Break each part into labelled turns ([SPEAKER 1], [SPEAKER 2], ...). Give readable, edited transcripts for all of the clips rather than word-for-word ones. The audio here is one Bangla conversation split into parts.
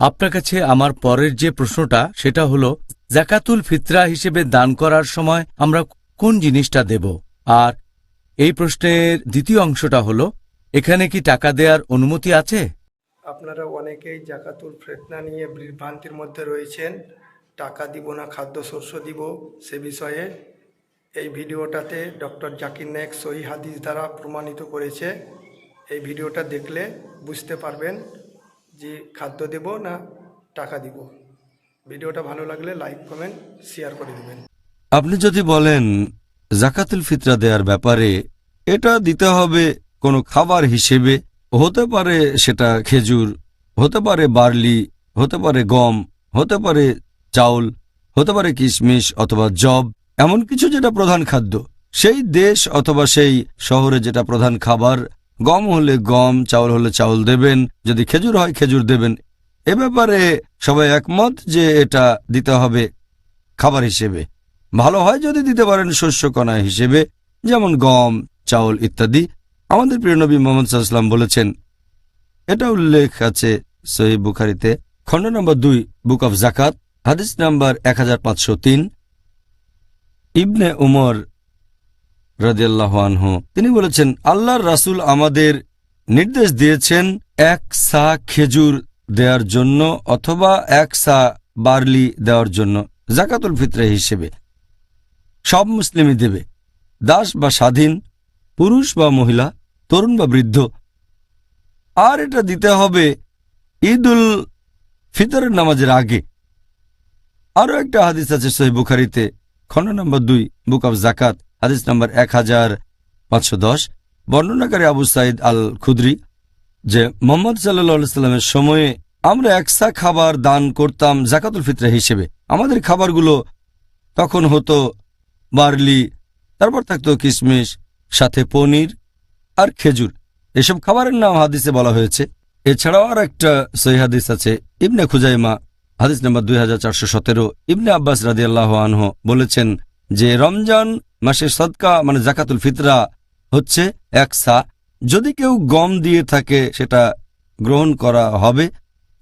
[SPEAKER 1] আপনার কাছে আমার পরের যে প্রশ্নটা সেটা হলো যাকাতুল ফিতরা হিসেবে দান করার সময় আমরা কোন জিনিসটা দেব, আর এই প্রশ্নের দ্বিতীয় অংশটা হলো এখানে কি টাকা দেওয়ার অনুমতি আছে?
[SPEAKER 2] আপনারা অনেকেই জাকাতুল ফিতরা নিয়ে বিভ্রান্তির মধ্যে রয়েছেন। টাকা দিব না খাদ্যশস্য দিব সে বিষয়ে এই ভিডিওটাতে ডক্টর জাকির নায়েক সহি হাদিস দ্বারা প্রমাণিত করেছে। এই ভিডিওটা দেখলে বুঝতে পারবেন যে খাদ্য দেব না টাকা দিব। ভিডিওটা ভালো লাগলে লাইক কমেন্ট শেয়ার করে দেবেন।
[SPEAKER 3] আপনি যদি বলেন জাকাতুল ফিতরা দেওয়ার ব্যাপারে এটা দিতে হবে কোনো খাবার হিসেবে, হতে পারে সেটা খেজুর, হতে পারে বার্লি, হতে পারে গম, হতে পারে চাউল, হতে পারে কিশমিশ অথবা জব, এমন কিছু যেটা প্রধান খাদ্য, সেই দেশ অথবা সেই শহরে যেটা প্রধান খাবার, গম হলে গম, চাউল হলে চাউল দেবেন, যদি খেজুর হয় খেজুর দেবেন। এ ব্যাপারে সবাই একমত যে এটা দিতে হবে খাবার হিসেবে। ভালো হয় যদি দিতে পারেন শস্যকণা হিসেবে, যেমন গম, চাউল ইত্যাদি। আমাদের প্রিয় নবী মুহাম্মদ সাল্লাল্লাহু আলাইহি ওয়াসাল্লাম বলেছেন, এটা উল্লেখ আছে সহিহ বুখারীতে, খণ্ড নম্বর 2, বুক অফ জাকাত, হাদিস নাম্বার 1503। ইবনে উমর রাদিয়াল্লাহু আনহু তিনি বলেছেন, আল্লাহর রাসূল আমাদের নির্দেশ দিয়েছেন 1 সা খেজুর দেওয়ার জন্য অথবা 1 সা বার্লি দেওয়ার জন্য জাকাতুল ফিতরা হিসেবে। সব মুসলিমই দেবে, দাস বা স্বাধীন, পুরুষ বা মহিলা, তরুণ বা বৃদ্ধ। আর এটা দিতে হবে ঈদুল ফিতরের নামাজের আগে। আরও একটা হাদিস আছে সহিহ বুখারীতে, খণ্ড নম্বর 2, বুক অফ জাকাত, হাদিস নম্বর 1510। বর্ণনাকারী আবু সাঈদ আল খুদরি, যে মুহাম্মদ সাল্লাল্লাহু আলাইহি সাল্লামের সময়ে আমরা 1 সা খাবার দান করতাম জাকাতুল ফিতরা হিসেবে। আমাদের খাবারগুলো তখন হতো বার্লি, তারপর থাকতো কিশমিশ, সাথে পনির আর খেজুর। এসব খাবারের নাম হাদিসে বলা হয়েছে। এছাড়াও আর একটা সহিহ হাদিস আছে, ইবনে খুজাইমা, হাদিস নম্বর 2417। ইবনে আব্বাস রাদিয়াল্লাহু আনহু বলেছেন যে রমজান মাসের সদকা মানে জাকাতুল ফিতরা হচ্ছে 1 সা। যদি কেউ গম দিয়ে থাকে সেটা গ্রহণ করা হবে,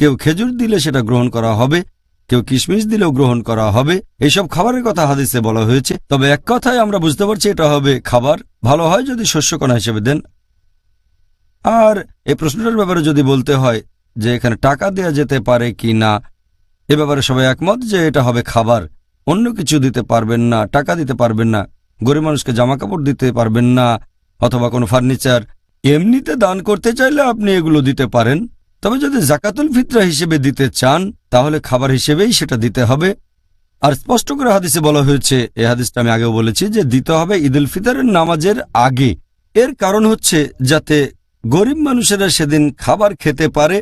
[SPEAKER 3] কেউ খেজুর দিলে সেটা গ্রহণ করা হবে, কেউ কিশমিশ দিলেও গ্রহণ করা হবে। এইসব খাবারের কথা হাদিসে বলা হয়েছে। তবে এক কথায় আমরা বুঝতে পারছি এটা হবে খাবার। ভালো হয় যদি শস্যকণা হিসেবে দেন। আর এই প্রশ্নটার ব্যাপারে যদি বলতে হয় যে এখানে টাকা দেয়া যেতে পারে কি না, এ ব্যাপারে সবাই একমত যে এটা হবে খাবার। অন্য কিছু দিতে পারবেন না, টাকা দিতে পারবেন না, গরিব মানুষকে জামা কাপড় দিতে পারবেন না অথবা কোনো ফার্নিচার। এমনিতে দান করতে চাইলে আপনি এগুলো দিতে পারেন, তবে যদি জাকাতুল ফিতরা হিসেবে দিতে চান তাহলে খাবার হিসেবেই সেটা দিতে হবে। আর স্পষ্ট করে হাদিসে বলা হয়েছে, এই হাদিসটা আমি আগেও বলেছি, যে দিতে হবে ঈদুল ফিতরের নামাজের আগে। এর কারণ হচ্ছে যাতে গরিব মানুষেরা সেদিন খাবার খেতে পারে।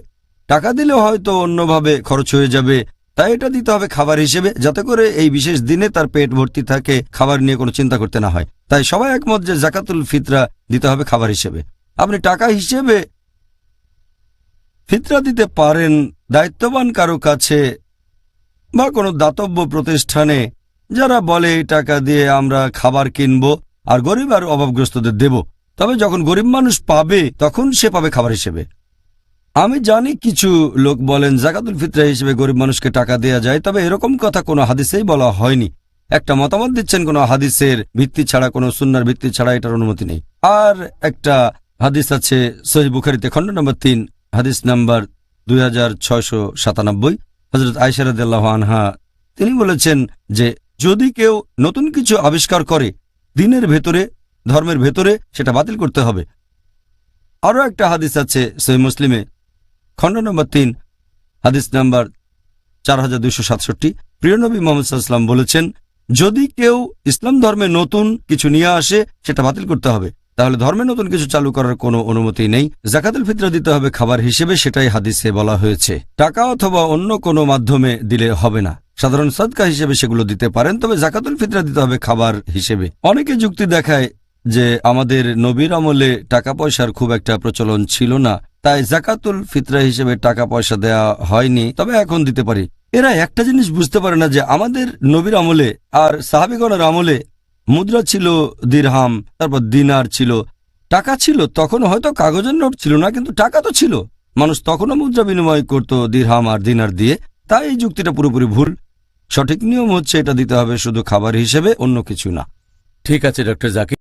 [SPEAKER 3] টাকা দিলেও হয়তো অন্যভাবে খরচ হয়ে যাবে, তাই এটা দিতে হবে খাবার হিসেবে, যাতে করে এই বিশেষ দিনে তার পেট ভর্তি থাকে, খাবার নিয়ে কোনো চিন্তা করতে না হয়। তাই সবাই একমত যে জাকাতুল ফিতরা দিতে হবে খাবার হিসেবে। আপনি টাকা হিসেবে ফিতরা দিতে পারেন দায়িত্ববান কারো কাছে বা কোনো দাতব্য প্রতিষ্ঠানে, যারা বলে এই টাকা দিয়ে আমরা খাবার কিনব আর গরিব আর অভাবগ্রস্তদের দেব। তবে যখন গরিব মানুষ পাবে তখন সে পাবে খাবার হিসেবে। আমি জানি কিছু লোক বলেন জাকাতুল ফিতরা হিসেবে গরিব মানুষকে টাকা দেয়া যায়, তবে এরকম কথা কোনো হাদিসেই বলা হয়নি। একটা মতামত দিচ্ছেন কোনো হাদিসের ভিত্তি ছাড়া, কোনো সুন্নাহর ভিত্তি ছাড়া, এটার অনুমতি নেই। আর একটা হাদিস আছে সহিহ বুখারীতে, খণ্ড নম্বর 3, হাদিস নাম্বার 2697। হযরত আয়েশা রাদিয়াল্লাহু আনহা তিনি বলেছেন যে যদি কেউ নতুন কিছু আবিষ্কার করে দ্বীনের ভেতরে, ধর্মের ভেতরে, সেটা বাতিল করতে হবে। আরও একটা হাদিস আছে সহিহ মুসলিমে, খণ্ড নম্বর 3, হাদিস নাম্বার 4267। প্রিয় নবী মুহাম্মদ সাল্লাল্লাহু আলাইহি ওয়াসাল্লাম বলেছেন, যদি কেউ ইসলাম ধর্মে নতুন কিছু নিয়ে আসে সেটা বাতিল করতে হবে, তাহলে ধর্মে নতুন কিছু চালু করার কোনো অনুমতি নেই। জাকাতুল ফিতরা দিতে হবে খাবার হিসেবে, সেটাই হাদিসে বলা হয়েছে। টাকা অথবা অন্য কোনো মাধ্যমে দিলে হবে না। সাধারণ সদকা হিসেবে সেগুলো দিতে পারেন, তবে জাকাতুল ফিতরা দিতে হবে খাবার হিসেবে। অনেকে যুক্তি দেখায় যে আমাদের নবীর আমলে টাকা পয়সার খুব একটা প্রচলন ছিল না, তাই জাকাতুল ফিতরা হিসেবে টাকা পয়সা দেয়া হয়নি, তবে এখন দিতে পারি। এরা একটা জিনিস বুঝতে পারে না যে আমাদের নবীর আমলে আর সাহাবীগণের আমলে মুদ্রা ছিল দিরহাম, তারপর দিনার ছিল, টাকা ছিল। তখন হয়তো কাগজের নোট ছিল না, কিন্তু টাকা তো ছিল। মানুষ তখনও মুদ্রা বিনিময় করত দিরহাম আর দিনার দিয়ে, তাই এই যুক্তিটা পুরোপুরি ভুল। সঠিক নিয়ম হচ্ছে এটা দিতে হবে শুধু খাবার হিসেবে, অন্য কিছু না।
[SPEAKER 1] ঠিক আছে ডক্টর জাকির।